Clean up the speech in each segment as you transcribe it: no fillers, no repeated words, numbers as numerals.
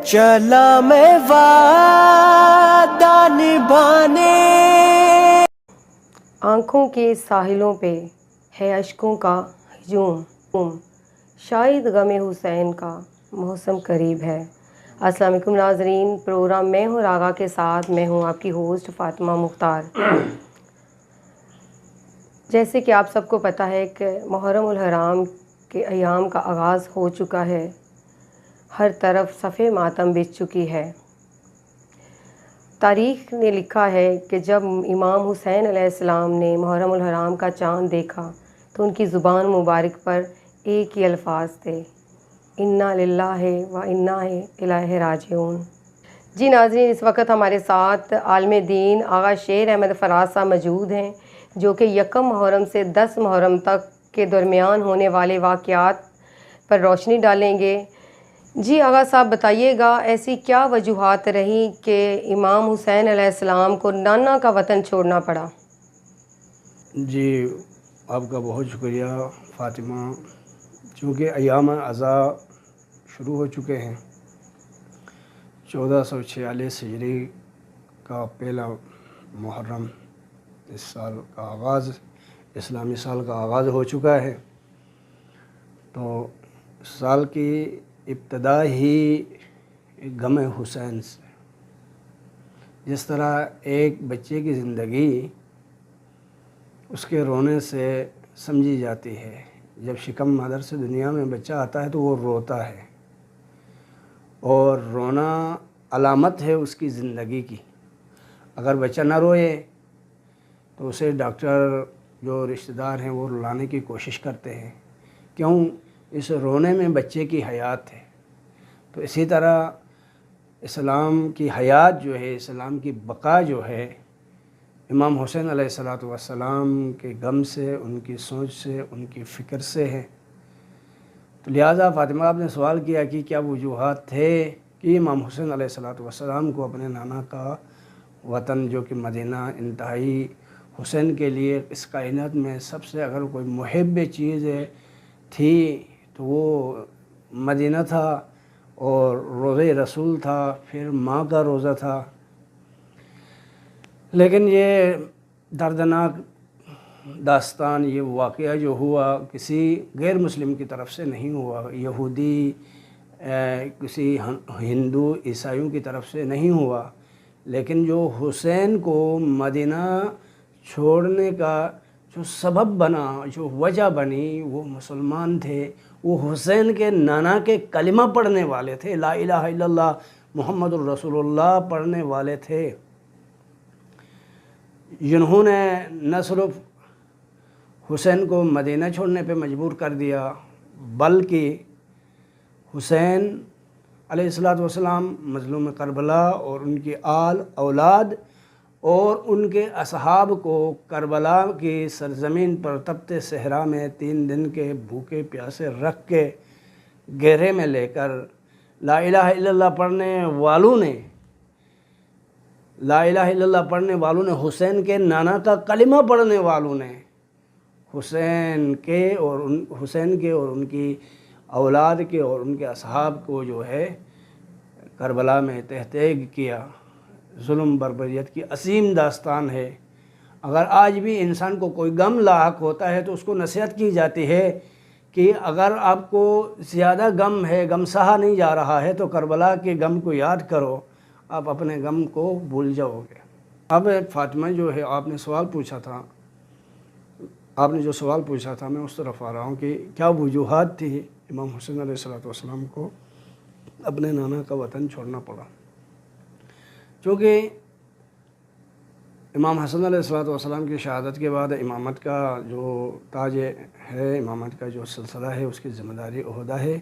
چلا میں وعدہ نبھانے۔ آنکھوں کے ساحلوں پہ ہے اشکوں کا ہجوم، شاید غم حسین کا موسم قریب ہے۔ السلام علیکم ناظرین، پروگرام میں ہوں راغا کے ساتھ میں ہوں آپ کی ہوسٹ فاطمہ مختار۔ جیسے کہ آپ سب کو پتہ ہے کہ محرم الحرام کے ایام کا آغاز ہو چکا ہے، ہر طرف صف ماتم بچھ چکی ہے۔ تاریخ نے لکھا ہے کہ جب امام حسین علیہ السلام نے محرم الحرام کا چاند دیکھا تو ان کی زبان مبارک پر ایک ہی الفاظ تھے، انا للہ و انا الیہ راجعون۔ جی ناظرین، اس وقت ہمارے ساتھ عالم دین آغا شیر احمد فراز صاحب موجود ہیں، جو کہ 1 محرم سے 10 محرم تک کے درمیان ہونے والے واقعات پر روشنی ڈالیں گے۔ جی آغا صاحب بتائیے گا، ایسی کیا وجوہات رہیں کہ امام حسین علیہ السلام کو نانا کا وطن چھوڑنا پڑا؟ جی آپ کا بہت شکریہ فاطمہ۔ چونکہ ایام عزا شروع ہو چکے ہیں، 1446 ہجری کا پہلا محرم اس سال کا آغاز، اسلامی سال کا آغاز ہو چکا ہے، تو سال کی ابتدا ہی غم حسین سے، جس طرح ایک بچے کی زندگی اس کے رونے سے سمجھی جاتی ہے۔ جب شکم مادر سے دنیا میں بچہ آتا ہے تو وہ روتا ہے، اور رونا علامت ہے اس کی زندگی کی۔ اگر بچہ نہ روئے تو اسے ڈاکٹر جو رشتہ دار ہیں وہ رلانے کی کوشش کرتے ہیں، کیوں؟ اس رونے میں بچے کی حیات ہے۔ تو اسی طرح اسلام کی حیات جو ہے، اسلام کی بقا جو ہے، امام حسین علیہ السلام کے غم سے، ان کی سوچ سے، ان کی فکر سے ہے۔ تو لہٰذا فاطمہ آپ نے سوال کیا کہ کیا وجوہات تھے کہ امام حسین علیہ السلام کو اپنے نانا کا وطن جو کہ مدینہ انتہائی حسین کے لیے اس کائنات میں سب سے اگر کوئی محب چیز تھی تو وہ مدینہ تھا، اور روضہ رسول تھا، پھر ماں کا روضہ تھا۔ لیکن یہ دردناک داستان، یہ واقعہ جو ہوا کسی غیر مسلم کی طرف سے نہیں ہوا، یہودی کسی ہندو عیسائیوں کی طرف سے نہیں ہوا، لیکن جو حسین کو مدینہ چھوڑنے کا جو سبب بنا، جو وجہ بنی، وہ مسلمان تھے۔ وہ حسین کے نانا کے کلمہ پڑھنے والے تھے، لا الہ الا اللہ محمد الرسول اللہ پڑھنے والے تھے، جنہوں نے نہ صرف حسین کو مدینہ چھوڑنے پہ مجبور کر دیا، بلکہ حسین علیہ السلام مظلوم کربلا اور ان کی آل اولاد اور ان کے اصحاب کو کربلا کی سرزمین پر تپتے صحرا میں 3 دن کے بھوکے پیاسے رکھ کے گھیرے میں لے کر لا الہ الا اللہ پڑھنے والوں نے، لا الہ الا اللہ پڑھنے والوں نے، حسین کے نانا کا کلمہ پڑھنے والوں نے حسین کے اور ان کی اولاد کے اور ان کے اصحاب کو جو ہے کربلا میں تحتیگ کیا۔ ظلم بربریت کی عظیم داستان ہے۔ اگر آج بھی انسان کو کوئی غم لاحق ہوتا ہے تو اس کو نصیحت کی جاتی ہے کہ اگر آپ کو زیادہ غم ہے، غم سہا نہیں جا رہا ہے، تو کربلا کے غم کو یاد کرو، آپ اپنے غم کو بھول جاؤ گے۔ اب فاطمہ جو ہے، آپ نے سوال پوچھا تھا، آپ نے جو سوال پوچھا تھا میں اس طرف آ رہا ہوں کہ کیا وجوہات تھی امام حسین علیہ السلام کو اپنے نانا کا وطن چھوڑنا پڑا۔ چونکہ امام حسن علیہ السلام کی شہادت کے بعد امامت کا جو تاج ہے، امامت کا جو سلسلہ ہے، اس کی ذمہ داری عہدہ ہے،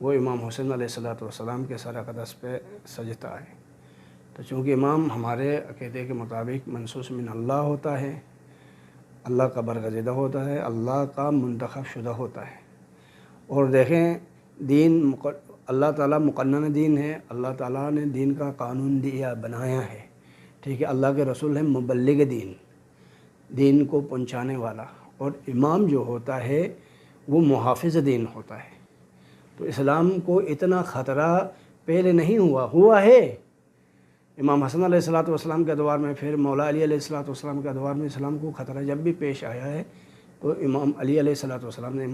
وہ امام حسین علیہ السلام کے سر اقدس پہ سجتا ہے۔ تو چونکہ امام ہمارے عقیدے کے مطابق منصوص من اللہ ہوتا ہے، اللہ کا برگزیدہ ہوتا ہے، اللہ کا منتخب شدہ ہوتا ہے۔ اور دیکھیں، دین اللہ تعالیٰ مقنن دین ہے، اللہ تعالیٰ نے دین کا قانون دیا، بنایا ہے، ٹھیک ہے۔ اللہ کے رسول ہے مبلغ دین کو پہنچانے والا، اور امام جو ہوتا ہے وہ محافظ دین ہوتا ہے۔ تو اسلام کو اتنا خطرہ پہلے نہیں ہوا ہے امام حسن علیہ الصلوۃ والسلام کے ادوار میں، پھر مولا علی علیہ الصلوۃ والسلام کے ادوار میں اسلام کو خطرہ جب بھی پیش آیا ہے تو امام علی علیہ الصلوۃ والسلام نے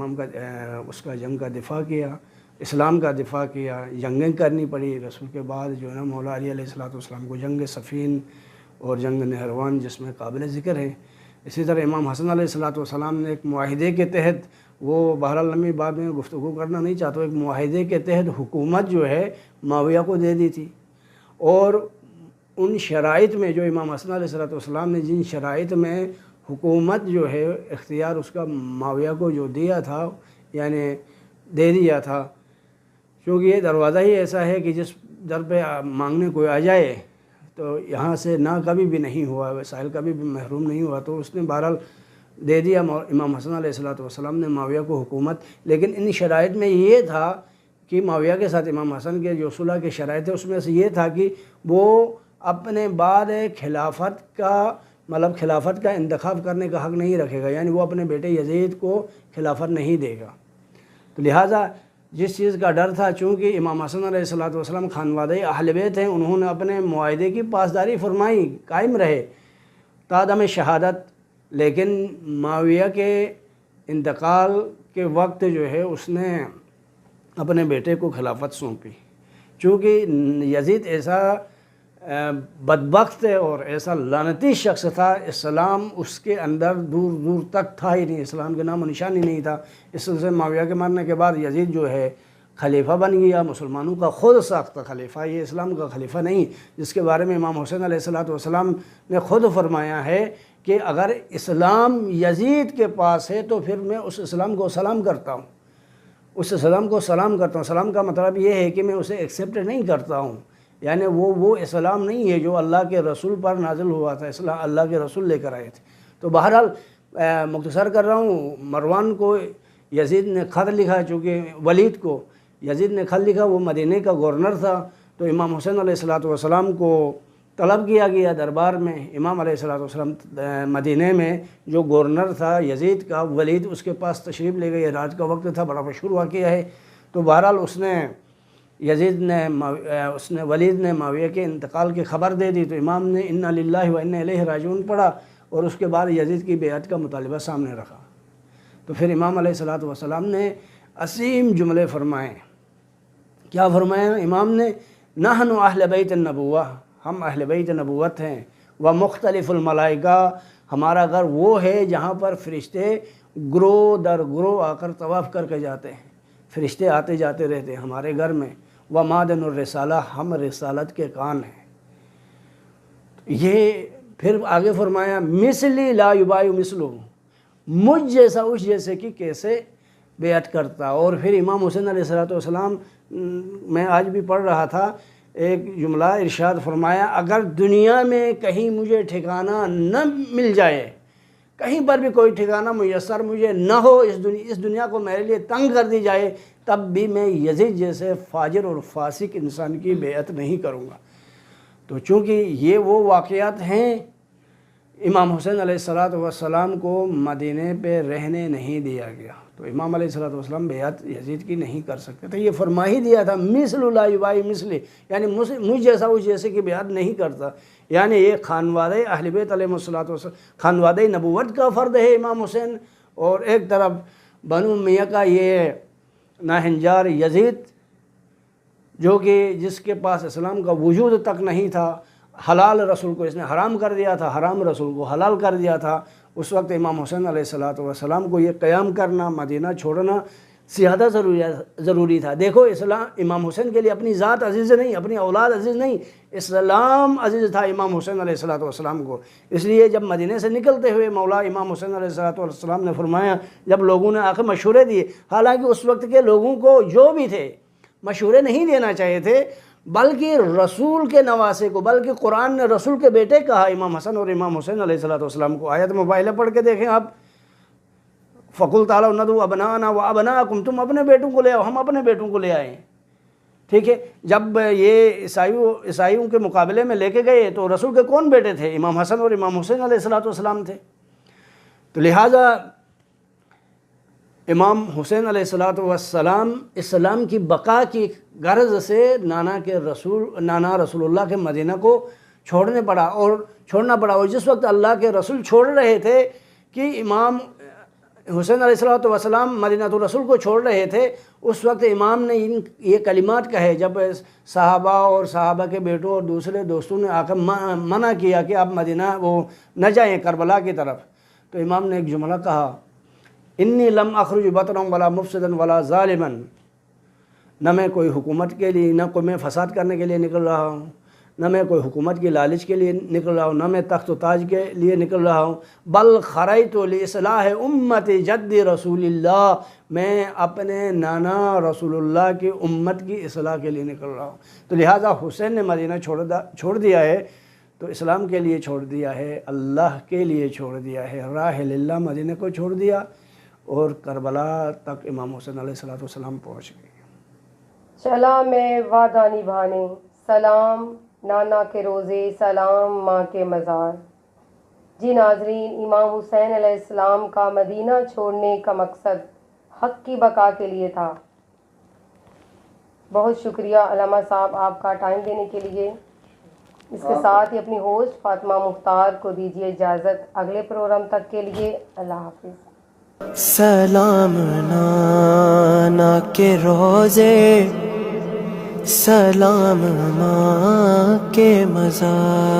اس کا جنگ کا دفاع کیا، اسلام کا دفاع کیا، جنگیں کرنی پڑی رسول کے بعد جو ہے نا مولا علی علیہ الصلوۃ والسلام کو جنگ صفین اور جنگ نہروان جس میں قابل ذکر ہے۔ اسی طرح امام حسن علیہ الصلوۃ والسلام نے ایک معاہدے کے تحت، وہ بہرحال لمبی بعد میں گفتگو کرنا نہیں چاہتا، ایک معاہدے کے تحت حکومت جو ہے معاویہ کو دے دی تھی، اور ان شرائط میں جو امام حسن علیہ الصلوۃ والسلام نے جن شرائط میں حکومت جو ہے اختیار اس کا معاویہ کو جو دیا تھا، یعنی دے دیا تھا، کیونکہ یہ دروازہ ہی ایسا ہے کہ جس در پہ مانگنے کوئی آ جائے تو یہاں سے نہ کبھی بھی نہیں ہوا، وسائل کبھی بھی محروم نہیں ہوا، تو اس نے بہرحال دے دیا امام حسن علیہ الصلوۃ والسلام نے معاویہ کو حکومت۔ لیکن ان شرائط میں یہ تھا کہ معاویہ کے ساتھ امام حسن کے جو صلح کے شرائط تھے اس میں سے یہ تھا کہ وہ اپنے بعد خلافت کا انتخاب کرنے کا حق نہیں رکھے گا، یعنی وہ اپنے بیٹے یزید کو خلافت نہیں دے گا۔ تو لہٰذا جس چیز کا ڈر تھا، چونکہ امام حسن علیہ الصلوۃ والسلام خانوادہ اہل بیت ہیں، انہوں نے اپنے معاہدے کی پاسداری فرمائی، قائم رہے تا دم شہادت، لیکن معاویہ کے انتقال کے وقت جو ہے اس نے اپنے بیٹے کو خلافت سونپی، چونکہ یزید ایسا بدبخت اور ایسا لعنتی شخص تھا، اسلام اس کے اندر دور دور تک تھا ہی نہیں، اسلام کے نام و نشان ہی نہیں تھا۔ اس سے معاویہ کے مرنے کے بعد یزید جو ہے خلیفہ بن گیا، مسلمانوں کا خود ساختہ خلیفہ، یہ اسلام کا خلیفہ نہیں، جس کے بارے میں امام حسین علیہ الصلوۃ والسلام نے خود فرمایا ہے کہ اگر اسلام یزید کے پاس ہے تو پھر میں اس اسلام کو سلام کرتا ہوں، اس اسلام کو سلام کرتا ہوں۔ سلام کا مطلب یہ ہے کہ میں اسے ایکسیپٹ نہیں کرتا ہوں، یعنی وہ اسلام نہیں ہے جو اللہ کے رسول پر نازل ہوا تھا، اسلام اللہ کے رسول لے کر آئے تھے۔ تو بہرحال مختصر کر رہا ہوں، مروان کو یزید نے خط لکھا، چونکہ ولید کو یزید نے خط لکھا، وہ مدینہ کا گورنر تھا، تو امام حسین علیہ الصلوۃ والسلام کو طلب کیا گیا دربار میں۔ امام علیہ الصلوۃ والسلام مدینہ میں جو گورنر تھا یزید کا، ولید، اس کے پاس تشریف لے گئے، رات کا وقت تھا، بڑا مشہور واقعہ ہے۔ تو بہرحال ولید نے معاویہ کے انتقال کی خبر دے دی، تو امام نے انا للہ و انا الیہ راجعون پڑھا، اور اس کے بعد یزید کی بیعت کا مطالبہ سامنے رکھا۔ تو پھر امام علیہ الصلوۃ والسلام نے عظیم جملے فرمائے۔ کیا فرمایا امام نے؟ نحن اہل بیت النبوہ، ہم اہل بیت نبوت ہیں، و مختلف الملائکہ، ہمارا گھر وہ ہے جہاں پر فرشتے گروہ در گروہ آ کر طواف کر کے جاتے ہیں، فرشتے آتے جاتے رہتے ہیں ہمارے گھر میں، و مادن الرسالہ، ہم رسالت کے کان ہیں۔ یہ پھر آگے فرمایا مثلی لا یبایع مثلہ، مجھ جیسا اس جیسے کی کیسے بیعت کرتا۔ اور پھر امام حسین علیہ الصلوۃ والسلام، میں آج بھی پڑھ رہا تھا ایک جملہ، ارشاد فرمایا اگر دنیا میں کہیں مجھے ٹھکانہ نہ مل جائے، کہیں پر بھی کوئی ٹھکانہ میسر مجھے نہ ہو، اس دنیا کو میرے لیے تنگ کر دی جائے، تب بھی میں یزید جیسے فاجر اور فاسق انسان کی بیعت نہیں کروں گا۔ تو چونکہ یہ وہ واقعات ہیں، امام حسین علیہ الصلوۃ والسلام کو مدینہ پہ رہنے نہیں دیا گیا، تو امام علیہ الصلوۃ والسلام بیعت یزید کی نہیں کر سکتے تھے۔ یہ فرما ہی دیا تھا مثل لا یبایع مثلی، یعنی مجھ جیسا اس جیسے کی بیعت نہیں کرتا، یعنی یہ خانوادہ اہل بیت علیہ الصلوۃ والسلام، خانوادہ نبوت کا فرد ہے امام حسین، اور ایک طرف بنو امیہ کا یہ ناہنجار یزید، جو کہ جس کے پاس اسلام کا وجود تک نہیں تھا، حلال رسول کو اس نے حرام کر دیا تھا، حرام رسول کو حلال کر دیا تھا۔ اس وقت امام حسین علیہ الصلوۃ والسلام کو یہ قیام کرنا، مدینہ چھوڑنا زیادہ ضروری تھا۔ دیکھو امام حسین کے لیے اپنی ذات عزیز نہیں، اپنی اولاد عزیز نہیں، اسلام عزیز تھا امام حسین علیہ الصلوۃ والسلام کو۔ اس لیے جب مدینہ سے نکلتے ہوئے مولا امام حسین علیہ الصلوۃ والسلام نے فرمایا، جب لوگوں نے آ کے مشورے دیے، حالانکہ اس وقت کے لوگوں کو جو بھی تھے مشورے نہیں دینا چاہیے تھے، بلکہ رسول کے نواسے کو، بلکہ قرآن نے رسول کے بیٹے کہا امام حسن اور امام حسین علیہ الصلوۃ والسلام کو۔ آیت مبائلہ پڑھ کے دیکھیں آپ، فَقُلْ تَعَالَوْا نَدْعُوا أَبْنَاءَنَا وَأَبْنَاءَكُمْ، تم اپنے بیٹوں کو لے آؤ، ہم اپنے بیٹوں کو لے آئے۔ ٹھیک ہے، جب یہ عیسائیوں کے مقابلے میں لے کے گئے تو رسول کے کون بیٹے تھے؟ امام حسن اور امام حسین علیہ الصلوۃ والسلام تھے۔ تو لہٰذا امام حسین علیہ السلام اسلام کی بقا کی غرض سے نانا رسول اللہ کے مدینہ کو چھوڑنا پڑا اور جس وقت اللہ کے رسول چھوڑ رہے تھے کہ امام حسین علیہ السلام مدینہ الرسول کو چھوڑ رہے تھے، اس وقت امام نے یہ کلمات کہے جب صحابہ اور صحابہ کے بیٹوں اور دوسرے دوستوں نے آ کر منع کیا کہ آپ مدینہ نہ جائیں کربلا کی طرف، تو امام نے ایک جملہ کہا، انی لم اخرج بطرا ولا مفسدا ولا ظالما، نہ میں کوئی حکومت کے لیے، نہ کوئی میں فساد کرنے کے لیے نکل رہا ہوں، نہ میں کوئی حکومت کی لالچ کے لیے نکل رہا ہوں، نہ میں تخت و تاج کے لیے نکل رہا ہوں، بل خریت لاصلاح امت جد رسول اللہ، میں اپنے نانا رسول اللہ کی امت کی اصلاح کے لیے نکل رہا ہوں۔ تو لہٰذا حسین نے مدینہ چھوڑ دیا ہے تو اسلام کے لیے چھوڑ دیا ہے، اللہ کے لیے چھوڑ دیا ہے، راہ للہ مدینہ کو چھوڑ دیا اور کربلا تک امام حسین علیہ السلام پہنچ گئے۔ چلا میں وعدہ نبھانے، سلام نانا کے روزے، سلام ماں کے مزار۔ جی ناظرین، امام حسین علیہ السلام کا مدینہ چھوڑنے کا مقصد حق کی بقا کے لیے تھا۔ بہت شکریہ علامہ صاحب آپ کا ٹائم دینے کے لیے۔ اس کے ساتھ ہی اپنی ہوسٹ فاطمہ مختار کو دیجیے اجازت، اگلے پروگرام تک کے لیے اللہ حافظ۔ سلام نانا کے روزے، سلام ماں کے مزار۔